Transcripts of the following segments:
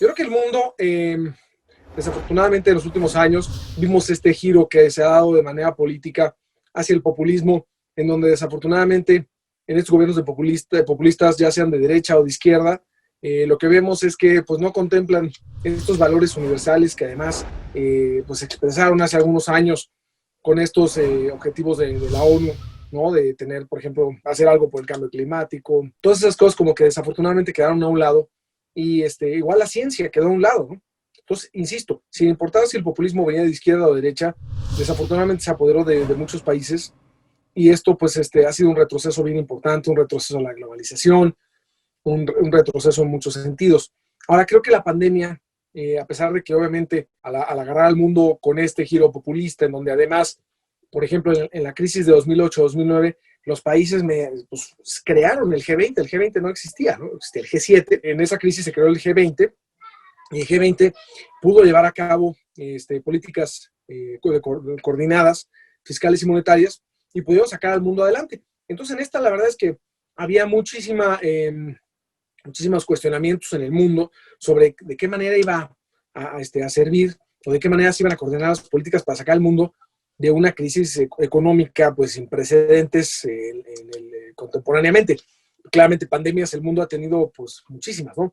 Yo creo que el mundo, desafortunadamente en los últimos años, vimos este giro que se ha dado de manera política hacia el populismo, en donde desafortunadamente en estos gobiernos de populistas, ya sean de derecha o de izquierda, lo que vemos es que pues, no contemplan estos valores universales que además pues, se expresaron hace algunos años con estos objetivos de la ONU, ¿no? De tener, por ejemplo, hacer algo por el cambio climático. Todas esas cosas como que desafortunadamente quedaron a un lado y igual la ciencia quedó a un lado, ¿no? Entonces, insisto, sin importar si el populismo venía de izquierda o de derecha, desafortunadamente se apoderó de muchos países y esto pues ha sido un retroceso bien importante, un retroceso a la globalización, un retroceso en muchos sentidos. Ahora, creo que la pandemia, a pesar de que obviamente al agarrar al mundo con este giro populista, en donde además, por ejemplo, en la crisis de 2008-2009, los países pues, crearon el G20, el G20 no existía, ¿no? Existía el G7, en esa crisis se creó el G20, y el G20 pudo llevar a cabo políticas coordinadas, fiscales y monetarias, y pudieron sacar al mundo adelante. Entonces, en esta, la verdad es que había muchísimos cuestionamientos en el mundo sobre de qué manera iba a servir o de qué manera se iban a coordinar las políticas para sacar al mundo de una crisis económica pues sin precedentes contemporáneamente. Claramente pandemias el mundo ha tenido pues muchísimas, ¿no?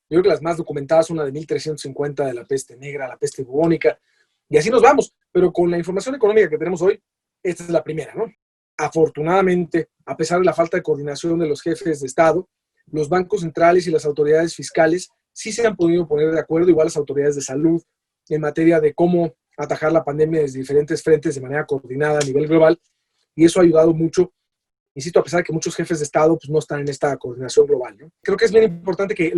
Yo creo que las más documentadas son la de 1350 de la peste negra, la peste bubónica, y así nos vamos. Pero con la información económica que tenemos hoy, esta es la primera, ¿no? Afortunadamente, a pesar de la falta de coordinación de los jefes de Estado, los bancos centrales y las autoridades fiscales sí se han podido poner de acuerdo, igual las autoridades de salud, en materia de cómo atajar la pandemia desde diferentes frentes de manera coordinada a nivel global, y eso ha ayudado mucho, insisto, a pesar de que muchos jefes de Estado pues, no están en esta coordinación global, ¿no? Creo que es bien importante que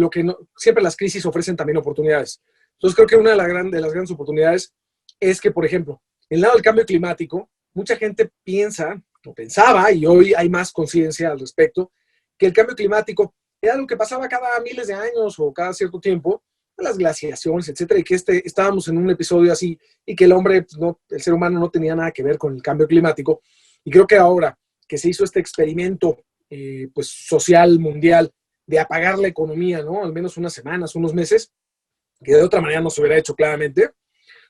siempre las crisis ofrecen también oportunidades. Entonces creo que una de las grandes oportunidades es que, por ejemplo, en el lado del cambio climático, mucha gente piensa, o pensaba, y hoy hay más conciencia al respecto, que el cambio climático era algo que pasaba cada miles de años o cada cierto tiempo, las glaciaciones, etcétera, y que estábamos en un episodio así, y que el ser humano no tenía nada que ver con el cambio climático. Y creo que ahora que se hizo este experimento pues, social, mundial, de apagar la economía, ¿no? Al menos unas semanas, unos meses, que de otra manera no se hubiera hecho claramente,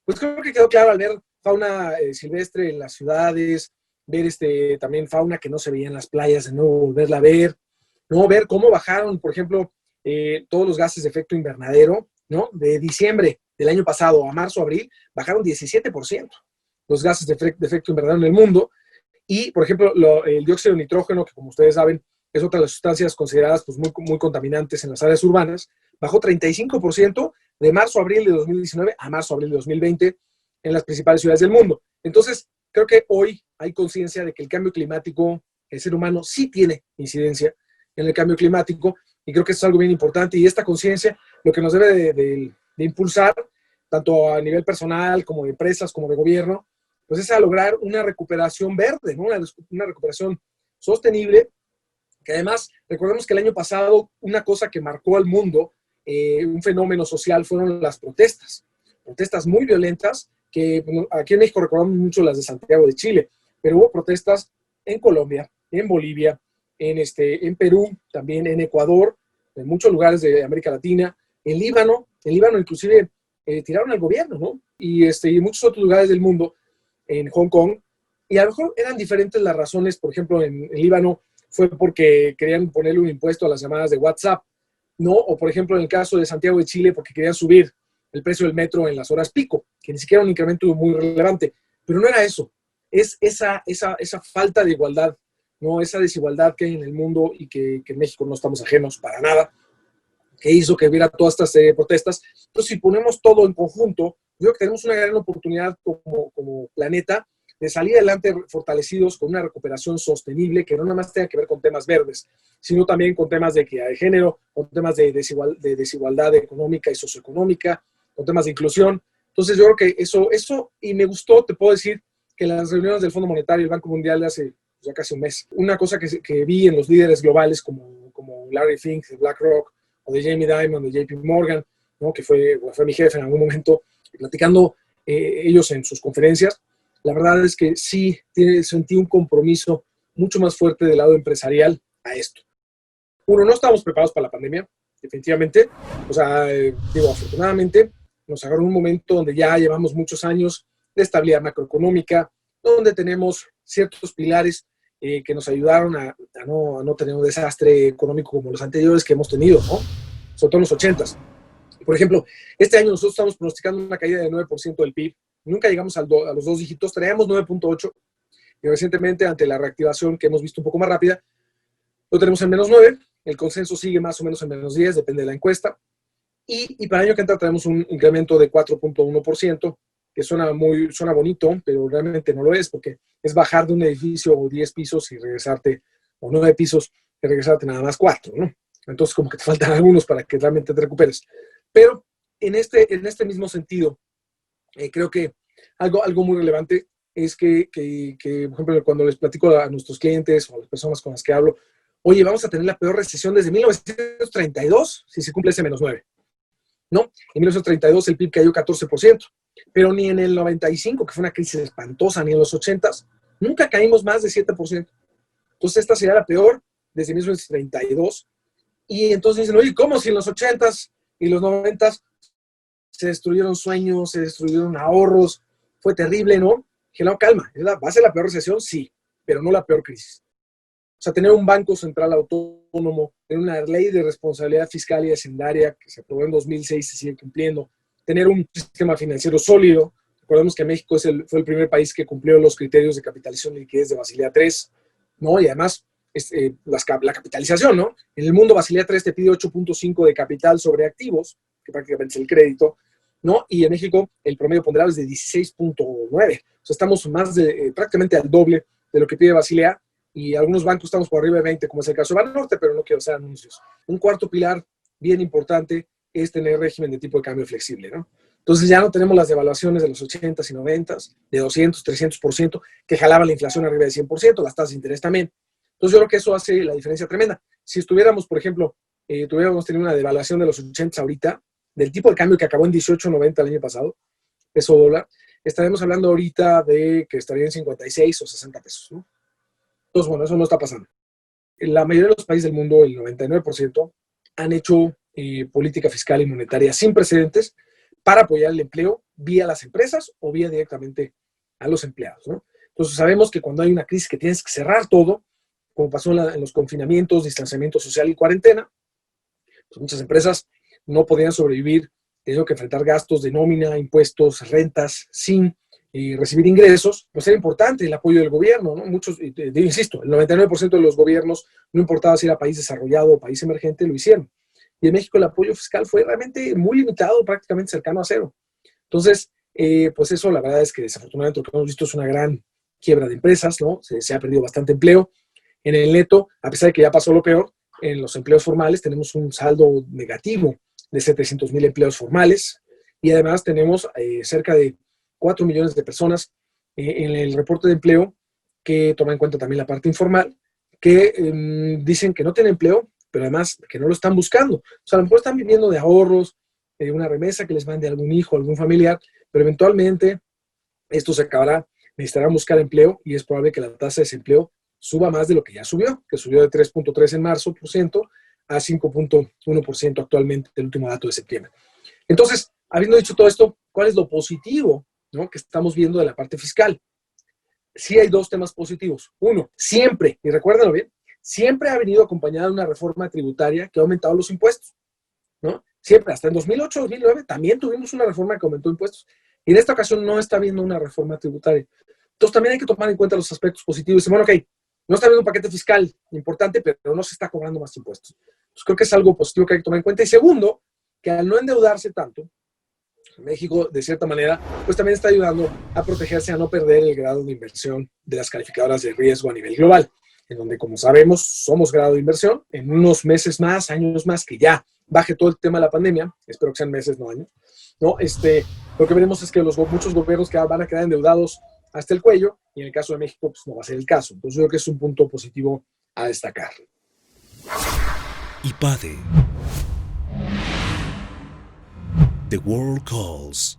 pues creo que quedó claro al ver fauna silvestre en las ciudades, ver también fauna que no se veía en las playas, de nuevo volverla a ver, ¿no? Ver cómo bajaron, por ejemplo, todos los gases de efecto invernadero, ¿no? De diciembre del año pasado a marzo, abril, bajaron 17% los gases de efecto invernadero en el mundo. Y, por ejemplo, el dióxido de nitrógeno, que como ustedes saben, es otra de las sustancias consideradas pues, muy, muy contaminantes en las áreas urbanas, bajó 35% de marzo a abril de 2019 a marzo a abril de 2020 en las principales ciudades del mundo. Entonces, creo que hoy hay conciencia de que el cambio climático, el ser humano sí tiene incidencia en el cambio climático, y creo que eso es algo bien importante, y esta conciencia lo que nos debe de impulsar, tanto a nivel personal como de empresas, como de gobierno, pues es a lograr una recuperación verde, ¿no? Una recuperación sostenible, que además, recordemos que el año pasado una cosa que marcó al mundo, un fenómeno social, fueron las protestas muy violentas, que bueno, aquí en México recordamos mucho las de Santiago de Chile, pero hubo protestas en Colombia, en Bolivia, en Perú, también en Ecuador, en muchos lugares de América Latina, en Líbano inclusive tiraron al gobierno, ¿no? Y en muchos otros lugares del mundo, en Hong Kong, y a lo mejor eran diferentes las razones. Por ejemplo, en Líbano fue porque querían ponerle un impuesto a las llamadas de WhatsApp, ¿no? O por ejemplo, en el caso de Santiago de Chile, porque querían subir el precio del metro en las horas pico, que ni siquiera era un incremento muy relevante, pero no era eso, es esa falta de igualdad, ¿no? Esa desigualdad que hay en el mundo y que en México no estamos ajenos para nada, que hizo que hubiera todas estas protestas. Entonces, si ponemos todo en conjunto, yo creo que tenemos una gran oportunidad como planeta de salir adelante fortalecidos con una recuperación sostenible que no nada más tenga que ver con temas verdes, sino también con temas de equidad de género, con temas de desigualdad económica y socioeconómica, con temas de inclusión. Entonces, yo creo que eso, y me gustó, te puedo decir, que las reuniones del Fondo Monetario y el Banco Mundial de hace ya casi un mes, una cosa que vi en los líderes globales como Larry Fink de BlackRock, o de Jamie Dimon, de JP Morgan, ¿no? Que fue mi jefe en algún momento, platicando ellos en sus conferencias, la verdad es que sí sentí un compromiso mucho más fuerte del lado empresarial a esto. Uno, no estábamos preparados para la pandemia, definitivamente. O sea, digo, afortunadamente nos agarró un momento donde ya llevamos muchos años de estabilidad macroeconómica, donde tenemos ciertos pilares que nos ayudaron a no tener un desastre económico como los anteriores que hemos tenido, ¿no? Sobre todo en los 80s. Por ejemplo, este año nosotros estamos pronosticando una caída de 9% del PIB. Nunca llegamos a los dos dígitos, traíamos 9.8 y recientemente, ante la reactivación que hemos visto un poco más rápida, lo tenemos en -9. El consenso sigue más o menos en -10, depende de la encuesta. Y para el año que entra traemos un incremento de 4.1%, que suena bonito, pero realmente no lo es, porque es bajar de un edificio o 10 pisos y regresarte, o 9 pisos y regresarte nada más 4, ¿no? Entonces como que te faltan algunos para que realmente te recuperes. Pero en este mismo sentido, creo que algo muy relevante es que, por ejemplo, cuando les platico a nuestros clientes o a las personas con las que hablo, oye, vamos a tener la peor recesión desde 1932 si se cumple ese -9, ¿no? En 1932 el PIB cayó 14%, pero ni en el 95, que fue una crisis espantosa, ni en los 80s, nunca caímos más de 7%. Entonces esta sería la peor desde 1932. Y entonces dicen, oye, ¿cómo si en los 80s y los 90s se destruyeron sueños, se destruyeron ahorros? Fue terrible, ¿no? Dije, no, calma, ¿va a ser la peor recesión? Sí, pero no la peor crisis. O sea, tener un banco central autónomo, tener una ley de responsabilidad fiscal y hacendaria que se aprobó en 2006 y se sigue cumpliendo, tener un sistema financiero sólido. Recordemos que México fue el primer país que cumplió los criterios de capitalización y liquidez de Basilea III, ¿no? Y además, la capitalización, ¿no? En el mundo, Basilea III te pide 8.5 de capital sobre activos, que prácticamente es el crédito, ¿no? Y en México el promedio ponderado es de 16.9. O sea, estamos más de prácticamente al doble de lo que pide Basilea, y algunos bancos estamos por arriba de 20, como es el caso de Banorte, pero no quiero hacer anuncios. Un cuarto pilar bien importante es tener régimen de tipo de cambio flexible, ¿no? Entonces ya no tenemos las devaluaciones de los 80s y 90s, de 200, 300%, que jalaban la inflación arriba de 100%, las tasas de interés también. Entonces yo creo que eso hace la diferencia tremenda. Si estuviéramos, por ejemplo, tuviéramos tenido una devaluación de los 80s ahorita, del tipo de cambio que acabó en 18.90 el año pasado, peso dólar, estaremos hablando ahorita de que estaría en 56 o 60 pesos, ¿no? Entonces, bueno, eso no está pasando. En la mayoría de los países del mundo, el 99%, han hecho política fiscal y monetaria sin precedentes para apoyar el empleo vía las empresas o vía directamente a los empleados, ¿no? Entonces, sabemos que cuando hay una crisis que tienes que cerrar todo, como pasó en los confinamientos, distanciamiento social y cuarentena, pues muchas empresas no podían sobrevivir, teniendo que enfrentar gastos de nómina, impuestos, rentas, sin recibir ingresos. Pues era importante el apoyo del gobierno, ¿no? Muchos, insisto, el 99% de los gobiernos, no importaba si era país desarrollado o país emergente, lo hicieron. Y en México el apoyo fiscal fue realmente muy limitado, prácticamente cercano a cero. Entonces, pues eso la verdad es que desafortunadamente lo que hemos visto es una gran quiebra de empresas, ¿no? Se ha perdido bastante empleo. En el neto, a pesar de que ya pasó lo peor, en los empleos formales tenemos un saldo negativo de 700,000 empleos formales, y además tenemos cerca de 4 millones de personas en el reporte de empleo, que toma en cuenta también la parte informal, que dicen que no tienen empleo, pero además que no lo están buscando. O sea, a lo mejor están viviendo de ahorros, de una remesa que les mande algún hijo, algún familiar, pero eventualmente esto se acabará, necesitarán buscar empleo, y es probable que la tasa de desempleo suba más de lo que ya subió, que subió de 3.3 en marzo por ciento a 5.1% actualmente, el último dato de septiembre. Entonces, habiendo dicho todo esto, ¿cuál es lo positivo, ¿no?, que estamos viendo de la parte fiscal? Sí hay dos temas positivos. Uno, siempre, y recuérdenlo bien, siempre ha venido acompañada de una reforma tributaria que ha aumentado los impuestos, ¿no? Siempre, hasta en 2008, 2009, también tuvimos una reforma que aumentó impuestos. Y en esta ocasión no está habiendo una reforma tributaria. Entonces también hay que tomar en cuenta los aspectos positivos. Y bueno, ok, no está habiendo un paquete fiscal importante, pero no se está cobrando más impuestos. Entonces creo que es algo positivo que hay que tomar en cuenta. Y segundo, que al no endeudarse tanto, México, de cierta manera, pues también está ayudando a protegerse, a no perder el grado de inversión de las calificadoras de riesgo a nivel global, en donde, como sabemos, somos grado de inversión. En unos meses más, años más, que ya baje todo el tema de la pandemia, espero que sean meses, no años, ¿no? Lo que veremos es que muchos gobiernos que van a quedar endeudados hasta el cuello, y en el caso de México, pues no va a ser el caso. Entonces yo creo que es un punto positivo a destacar. IPADE. The World Calls.